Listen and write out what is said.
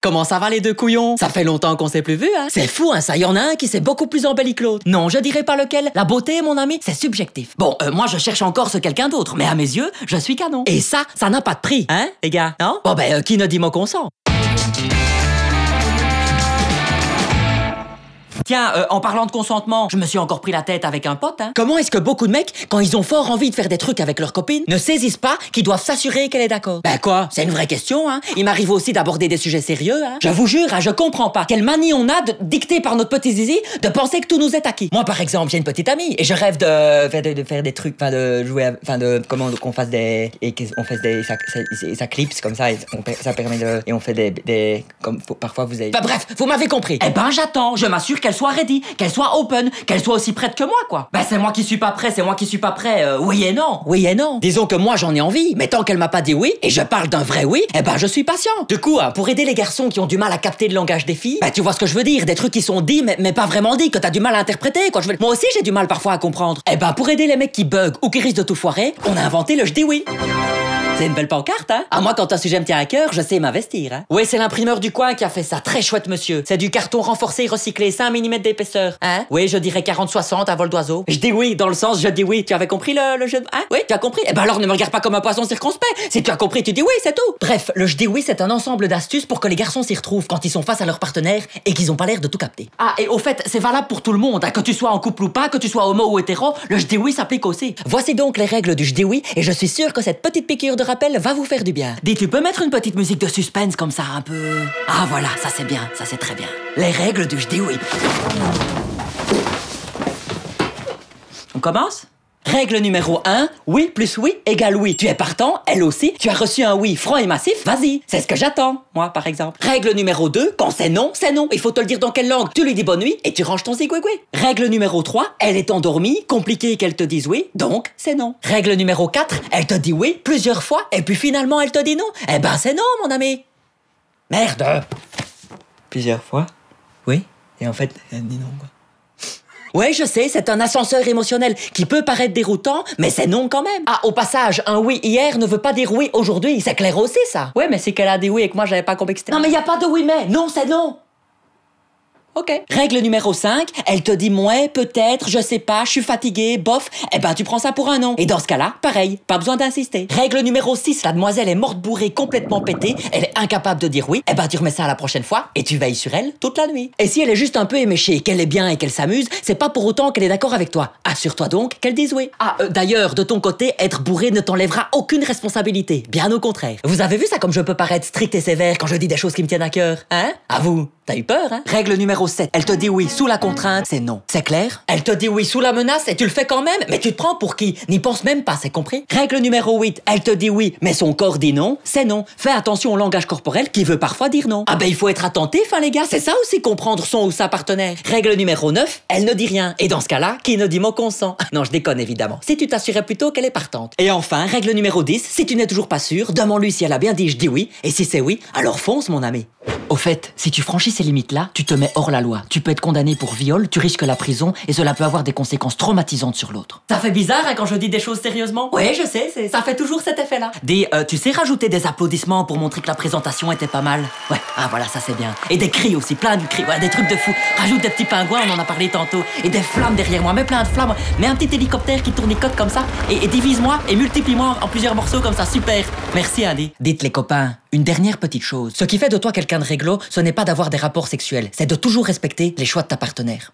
Comment ça va les deux couillons? Ça fait longtemps qu'on s'est plus vu, hein? C'est fou, hein, ça, y en a un qui s'est beaucoup plus embelli que l'autre. Non, je dirais pas lequel. La beauté, mon ami, c'est subjectif. Bon, moi je cherche encore ce quelqu'un d'autre, mais à mes yeux, je suis canon. Et ça n'a pas de prix, hein, les gars, non? Bon ben, qui ne dit mot consent? Tiens, en parlant de consentement, je me suis encore pris la tête avec un pote, hein. Comment est-ce que beaucoup de mecs, quand ils ont fort envie de faire des trucs avec leur copine, ne saisissent pas qu'ils doivent s'assurer qu'elle est d'accord? Ben quoi? C'est une vraie question, hein. Il m'arrive aussi d'aborder des sujets sérieux, hein. Je vous jure, hein, je comprends pas quelle manie on a de dicter par notre petit zizi de penser que tout nous est acquis. Moi, par exemple, j'ai une petite amie et je rêve de faire des trucs, enfin de jouer, enfin de comment qu'on fasse des et qu'on fasse ça clips comme ça et ça permet de et on fait des comme parfois vous avez. Bah bref, vous m'avez compris. Eh ben j'attends, je m'assure qu'elle soit ready, qu'elle soit open, qu'elle soit aussi prête que moi, quoi. Bah c'est moi qui suis pas prêt, c'est moi qui suis pas prêt, oui et non. Oui et non. Disons que moi j'en ai envie, mais tant qu'elle m'a pas dit oui, et je parle d'un vrai oui, eh ben je suis patient. Du coup, hein, pour aider les garçons qui ont du mal à capter le langage des filles, bah tu vois ce que je veux dire, des trucs qui sont dits mais pas vraiment dits, que t'as du mal à interpréter, quoi. Moi aussi j'ai du mal parfois à comprendre. Eh ben pour aider les mecs qui bug ou qui risquent de tout foirer, on a inventé le je dis oui. C'est une belle pancarte, hein? Ah, moi, quand un sujet me tient à cœur, je sais m'investir, hein? Oui, c'est l'imprimeur du coin qui a fait ça. Très chouette, monsieur. C'est du carton renforcé recyclé, 5 mm d'épaisseur. Hein? Oui, je dirais 40-60 à vol d'oiseau. Je dis oui, dans le sens, je dis oui. Tu avais compris le jeu? Hein? Oui, tu as compris? Eh ben alors, ne me regarde pas comme un poisson circonspect. Si tu as compris, tu dis oui, c'est tout. Bref, le je dis oui, c'est un ensemble d'astuces pour que les garçons s'y retrouvent quand ils sont face à leur partenaire et qu'ils ont pas l'air de tout capter. Ah, et au fait, c'est valable pour tout le monde, hein? Que tu sois en couple ou pas, que tu sois homo ou hétéro, le je dis oui s'applique aussi. Voici donc les règles du je dis oui et je suis sûr que cette petite piqûre de rappel va vous faire du bien. Dis, tu peux mettre une petite musique de suspense comme ça, un peu... Ah voilà, ça c'est bien, ça c'est très bien. Les règles du je dis oui. On commence? Règle numéro 1, oui plus oui égale oui. Tu es partant, elle aussi, tu as reçu un oui franc et massif, vas-y. C'est ce que j'attends, moi par exemple. Règle numéro 2, quand c'est non, c'est non. Il faut te le dire dans quelle langue. Tu lui dis bonne nuit et tu ranges ton zigouigoué. Règle numéro 3, elle est endormie, compliqué qu'elle te dise oui, donc c'est non. Règle numéro 4, elle te dit oui plusieurs fois et puis finalement elle te dit non. Eh ben c'est non mon ami. Merde. Plusieurs fois? Oui. Et en fait, elle dit non quoi. Ouais, je sais, c'est un ascenseur émotionnel qui peut paraître déroutant, mais c'est non quand même. Ah, au passage, un oui hier ne veut pas dire oui aujourd'hui, c'est clair aussi ça. Ouais, mais c'est qu'elle a dit oui et que moi j'avais pas compris que c'était... Non mais y a pas de oui mais, non c'est non. Ok. Règle numéro 5, elle te dit mouais, peut-être, je sais pas, je suis fatiguée, bof, eh ben tu prends ça pour un non. Et dans ce cas-là, pareil, pas besoin d'insister. Règle numéro 6, la demoiselle est morte bourrée, complètement pétée, elle est incapable de dire oui, eh ben tu remets ça à la prochaine fois et tu veilles sur elle toute la nuit. Et si elle est juste un peu éméchée, qu'elle est bien et qu'elle s'amuse, c'est pas pour autant qu'elle est d'accord avec toi. Assure-toi donc qu'elle dise oui. Ah, d'ailleurs, de ton côté, être bourré ne t'enlèvera aucune responsabilité, bien au contraire. Vous avez vu ça comme je peux paraître strict et sévère quand je dis des choses qui me tiennent à cœur, hein? À vous. T'as eu peur, hein? Règle numéro 7. Elle te dit oui sous la contrainte, c'est non. C'est clair? Elle te dit oui sous la menace et tu le fais quand même, mais tu te prends pour qui? N'y pense même pas, c'est compris? Règle numéro 8. Elle te dit oui, mais son corps dit non, c'est non. Fais attention au langage corporel qui veut parfois dire non. Ah ben il faut être attentif, hein les gars, c'est ça aussi comprendre son ou sa partenaire. Règle numéro 9. Elle ne dit rien. Et dans ce cas-là, qui ne dit mot consent? Non, je déconne évidemment. Si tu t'assurais plutôt qu'elle est partante. Et enfin, règle numéro 10. Si tu n'es toujours pas sûr, demande-lui si elle a bien dit je dis oui, et si c'est oui, alors fonce mon ami. Au fait, si tu franchis ces limites-là, tu te mets hors la loi. Tu peux être condamné pour viol, tu risques la prison et cela peut avoir des conséquences traumatisantes sur l'autre. Ça fait bizarre hein, quand je dis des choses sérieusement. Ouais, je sais, ça fait toujours cet effet-là. Dis, tu sais rajouter des applaudissements pour montrer que la présentation était pas mal? Ouais, ah voilà, ça c'est bien. Et des cris aussi, plein de cris, ouais, des trucs de fou. Rajoute des petits pingouins, on en a parlé tantôt. Et des flammes derrière moi, mets plein de flammes. Mets un petit hélicoptère qui tournicote comme ça et divise-moi et multiplie-moi en plusieurs morceaux comme ça, super. Merci Andy. Dites les copains, une dernière petite chose. Ce qui fait de toi quelqu'un de réglo, ce n'est pas d'avoir des rapports sexuels, c'est de toujours respecter les choix de ta partenaire.